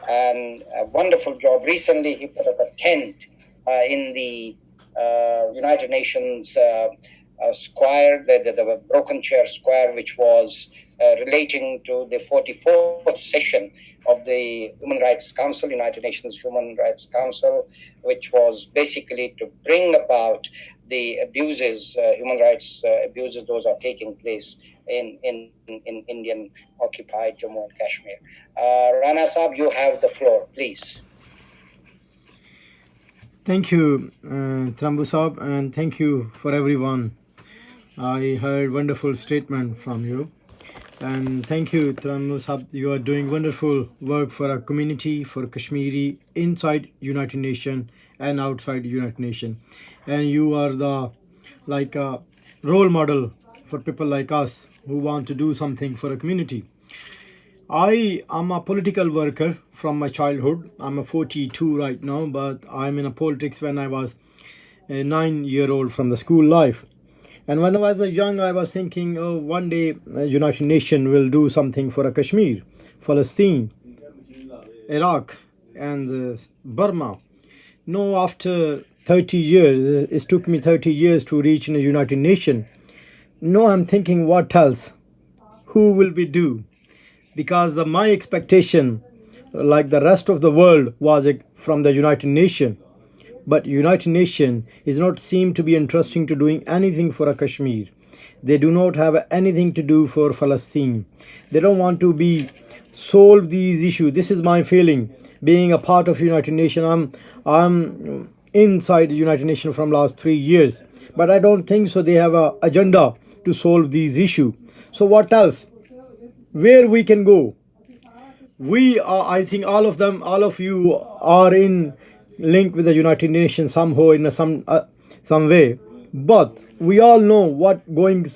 and a wonderful job. Recently, he put up a tent in the United Nations square, the broken chair square, which was relating to the 44th session of the Human Rights Council, United Nations Human Rights Council, which was basically to bring about the abuses, human rights abuses, those are taking place in Indian occupied Jammu and Kashmir. Rana Saab, you have the floor, please. Thank you, Trambu Saab, and thank you for everyone. I heard wonderful statement from you. And thank you, Trambu Saab. You are doing wonderful work for our community, for Kashmiri, inside United Nations and outside United Nations. And you are the role model for people like us who want to do something for a community. I am a political worker from my childhood. I'm a 42 right now, but I'm in a politics when I was a 9-year-old from the school life. And when I was young, I was thinking, oh, one day United Nations will do something for Kashmir, Palestine, Iraq, and Burma. No, after 30 years, it took me 30 years to reach in the United Nations. No, I'm thinking, what else? Who will we do? Because my expectation, like the rest of the world, was from the United Nations. But United Nations is not seem to be interesting to doing anything for Kashmir. They do not have anything to do for Palestine. They don't want to solve these issues. This is my feeling. Being a part of United Nations, I'm inside the United Nations from last 3 years. But I don't think so. They have an agenda to solve these issues. So what else? Where we can go? We are, I think all of you are in link with the United Nations somehow in some way. But we all know what going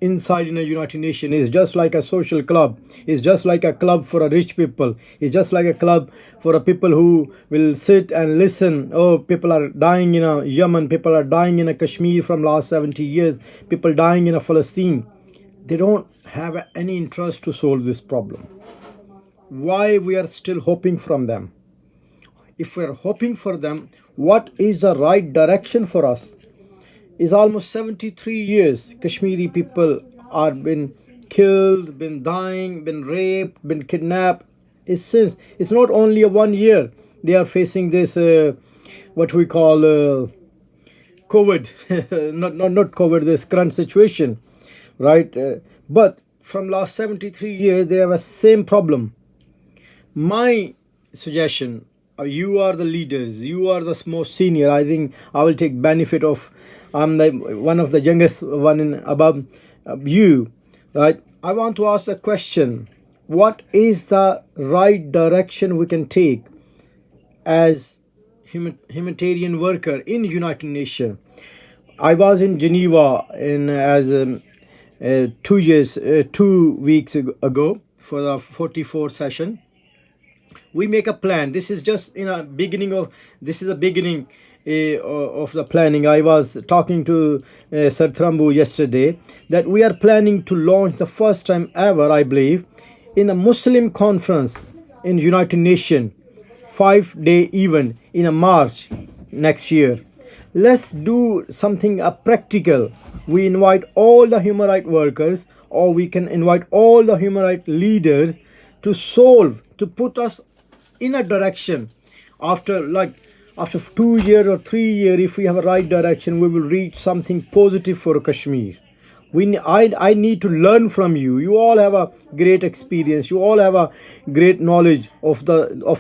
inside in a United Nations is just like a social club. It's just like a club for a rich people. It's just like a club for a people who will sit and listen. Oh, people are dying in Yemen. People are dying in Kashmir from last 70 years. People dying in Palestine. They don't have any interest to solve this problem. Why we are still hoping from them? If we are hoping for them, what is the right direction for us? It's almost 73 years. Kashmiri people are been killed, been dying, been raped, been kidnapped. It's not only a 1 year. They are facing this what we call COVID, not COVID. This current situation, right? But from last 73 years, they have a same problem. My suggestion. You are the leaders. You are the most senior. I think I will take benefit of. I'm one of the youngest one above you, right? I want to ask the question: what is the right direction we can take as humanitarian worker in United Nations? I was in Geneva as 2 weeks ago for the 44th session. We make a plan. This is just the beginning of the planning. I was talking to Sir Trambu yesterday that we are planning to launch the first time ever, I believe, in a Muslim conference in United Nations, 5-day event in March next year. Let's do something practical. We invite all the human rights workers, or we can invite all the human rights leaders to put us in a direction. After 2 years or 3 years, if we have a right direction, we will reach something positive for Kashmir. I need to learn from you. You all have a great experience. You all have a great knowledge of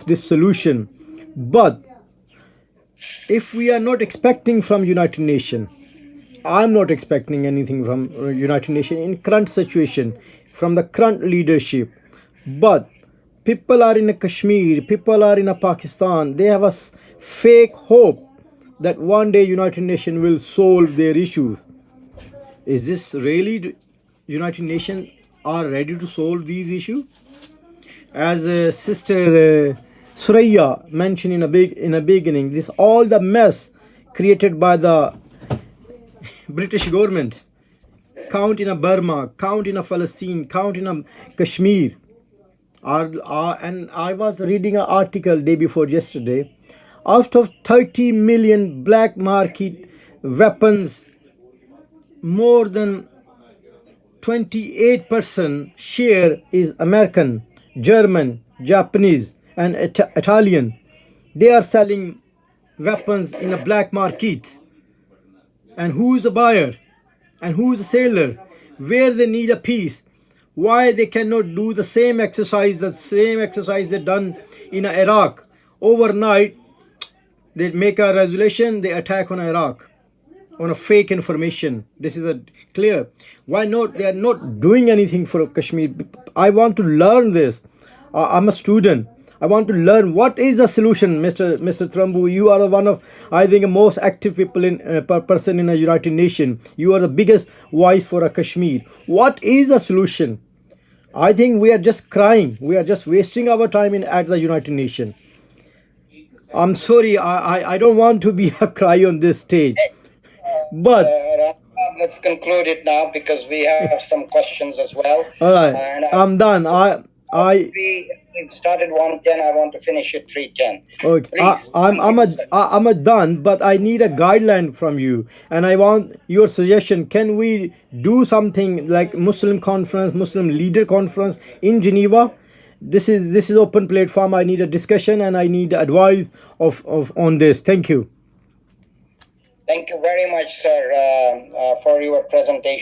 this solution. But if we are not expecting from United Nations, I'm not expecting anything from United Nations in current situation, from the current leadership. But people are in Kashmir, people are in Pakistan. They have a fake hope that one day United Nations will solve their issues. Is this really United Nations are ready to solve these issues? As Sister Suraya mentioned in a beginning, this all the mess created by the British government. Count in Burma, count in Palestine, count in Kashmir. And I was reading an article day before yesterday. Out of 30 million black market weapons, more than 28% share is American, German, Japanese, and Italian. They are selling weapons in a black market. And who's the buyer? And who's the seller? Where they need a peace? Why they cannot do the same exercise they done in Iraq? Overnight, they make a resolution, they attack on Iraq on a fake information. This is a clear. Why not? They are not doing anything for Kashmir. I want to learn this. I'm a student. I want to learn what is the solution, Mr. Trambu. You are one of, I think, the most active people in person in a United Nation. You are the biggest voice for a Kashmir. What is the solution? I think we are just crying. We are just wasting our time at the United Nation. I'm sorry. I don't want to be a cry on this stage. But let's conclude it now because we have some questions as well. all right, And I'm done. we started 1:10. I want to finish at 3:10. Okay, Please. I'm a done, but I need a guideline from you, and I want your suggestion. Can we do something like Muslim conference, Muslim leader conference in Geneva? This is open platform. I need a discussion and I need advice of on this. Thank you. Thank you very much, sir, for your presentation.